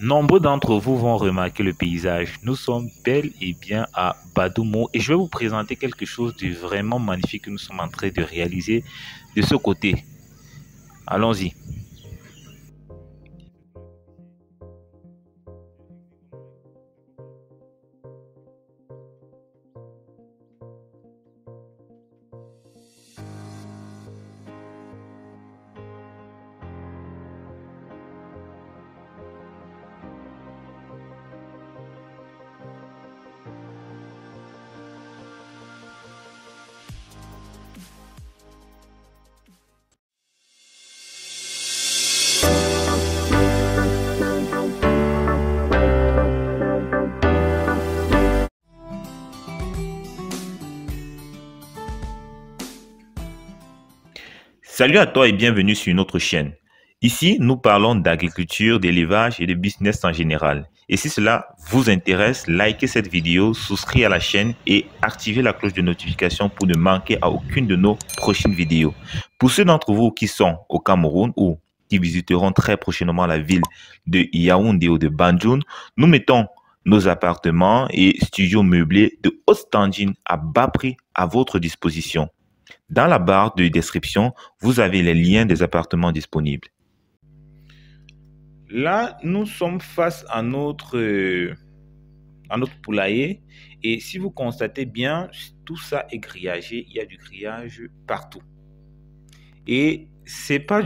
Nombreux d'entre vous vont remarquer le paysage. Nous sommes bel et bien à Badoumo et je vais vous présenter quelque chose de vraiment magnifique que nous sommes en train de réaliser de ce côté. Allons-y. Salut à toi et bienvenue sur notre chaîne. Ici, nous parlons d'agriculture, d'élevage et de business en général. Et si cela vous intéresse, likez cette vidéo, souscrivez à la chaîne et activez la cloche de notification pour ne manquer à aucune de nos prochaines vidéos. Pour ceux d'entre vous qui sont au Cameroun ou qui visiteront très prochainement la ville de Yaoundé ou de Banjul, nous mettons nos appartements et studios meublés de haute standing à bas prix à votre disposition. Dans la barre de description, vous avez les liens des appartements disponibles. Là, nous sommes face à notre poulailler et si vous constatez bien, tout ça est grillagé. Il y a du grillage partout. Et c'est pas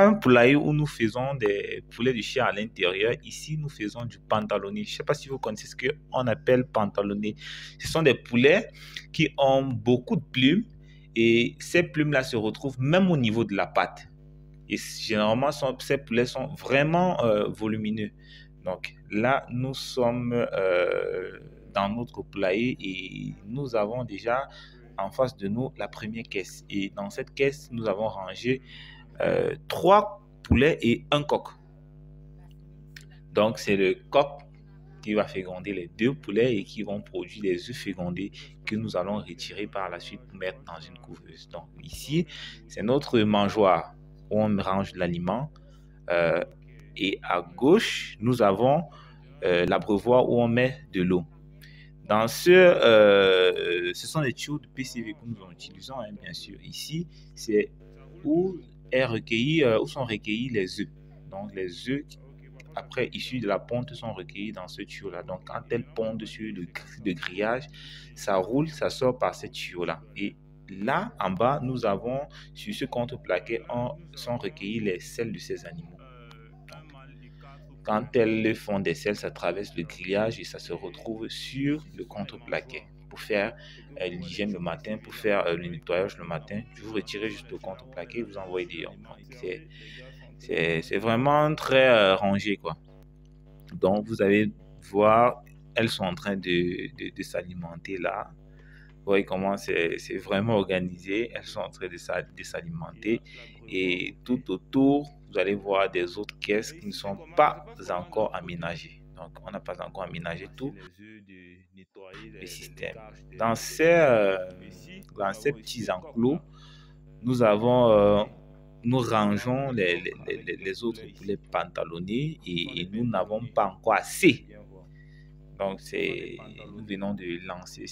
un poulailler où nous faisons des poulets de chair à l'intérieur. Ici, nous faisons du pantalonné. Je ne sais pas si vous connaissez ce qu'on appelle pantalonné. Ce sont des poulets qui ont beaucoup de plumes. Et ces plumes-là se retrouvent même au niveau de la patte. Et généralement, ces poulets sont vraiment volumineux. Donc là, nous sommes dans notre poulailler et nous avons déjà en face de nous la première caisse. Et dans cette caisse, nous avons rangé 3 poulets et un coq. Donc c'est le coq qui va féconder les 2 poulets et qui vont produire des œufs fécondés que nous allons retirer par la suite pour mettre dans une couveuse. Donc ici, c'est notre mangeoire où on range l'aliment. Et à gauche, nous avons l'abreuvoir où on met de l'eau. Dans ce sont les tuyaux de PCV que nous utilisons, hein, bien sûr. Ici, c'est où sont recueillis les œufs. Donc les œufs après issus de la ponte sont recueillis dans ce tuyau-là. Donc, quand elles pondent sur le grillage, ça roule, ça sort par ce tuyau-là. Et là, en bas, nous avons, sur ce contreplaqué, sont recueillis les selles de ces animaux. Donc, quand elles font des selles, ça traverse le grillage et ça se retrouve sur le contreplaqué. Pour faire l'hygiène le matin, pour faire le nettoyage le matin, vous retirez juste le contreplaqué et vous envoyez dehors. C'est vraiment très rangé, quoi. Donc, vous allez voir, elles sont en train de s'alimenter là. Vous voyez comment c'est vraiment organisé. Elles sont en train de s'alimenter. Et tout autour, vous allez voir des autres caisses qui ne sont pas encore aménagées. Donc, on n'a pas encore aménagé tout le système. Dans ces petits enclos, nous rangeons les autres poulets pantalonnés et nous n'avons pas encore assez. Donc, nous venons de lancer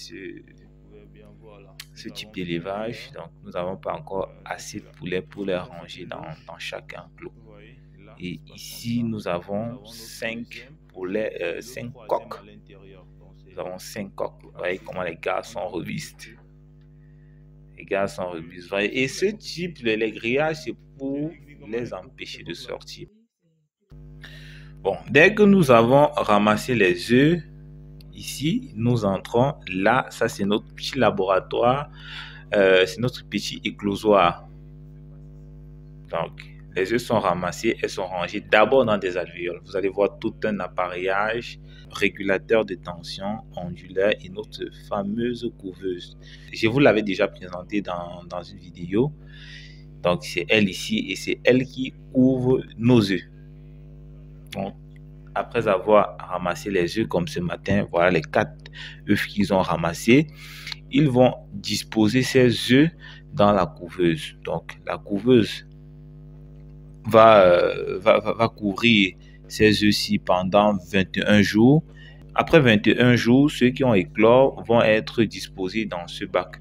ce type d'élevage. Donc, nous n'avons pas encore assez de poulets pour les ranger dans chaque enclos. Et ici, nous avons 5 poulets, 5 coqs. Nous avons 5 coqs. Vous voyez comment les gars sont robustes. Les gars sont robustes. Et ce type, les grillages, c'est pour les empêcher de sortir. Bon, dès que nous avons ramassé les œufs, ici, nous entrons là. Ça, c'est notre petit laboratoire. C'est notre petit éclosoir. Donc, les œufs sont ramassés et sont rangés d'abord dans des alvéoles. Vous allez voir tout un appareillage, régulateur de tension, ondulaire et notre fameuse couveuse. Je vous l'avais déjà présenté dans une vidéo. Donc, c'est elle ici et c'est elle qui couvre nos œufs. Donc, après avoir ramassé les œufs comme ce matin, voilà les 4 œufs qu'ils ont ramassés. Ils vont disposer ces œufs dans la couveuse. Donc, la couveuse va couvrir ces œufs-ci pendant 21 jours. Après 21 jours, ceux qui ont éclore vont être disposés dans ce bac.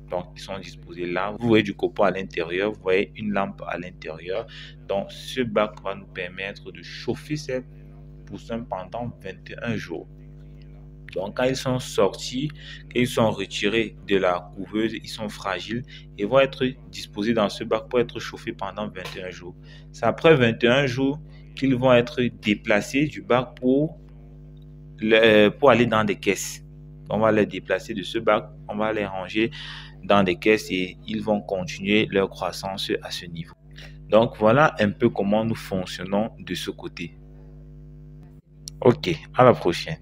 Donc, ils sont disposés là. Vous voyez du copeau à l'intérieur, vous voyez une lampe à l'intérieur. Donc, ce bac va nous permettre de chauffer ces poussins pendant 21 jours. Donc, quand ils sont sortis, quand ils sont retirés de la couveuse, ils sont fragiles et vont être disposés dans ce bac pour être chauffés pendant 21 jours. C'est après 21 jours qu'ils vont être déplacés du bac pour aller dans des caisses. On va les déplacer de ce bac, on va les ranger dans des caisses et ils vont continuer leur croissance à ce niveau. Donc, voilà un peu comment nous fonctionnons de ce côté. Ok, à la prochaine.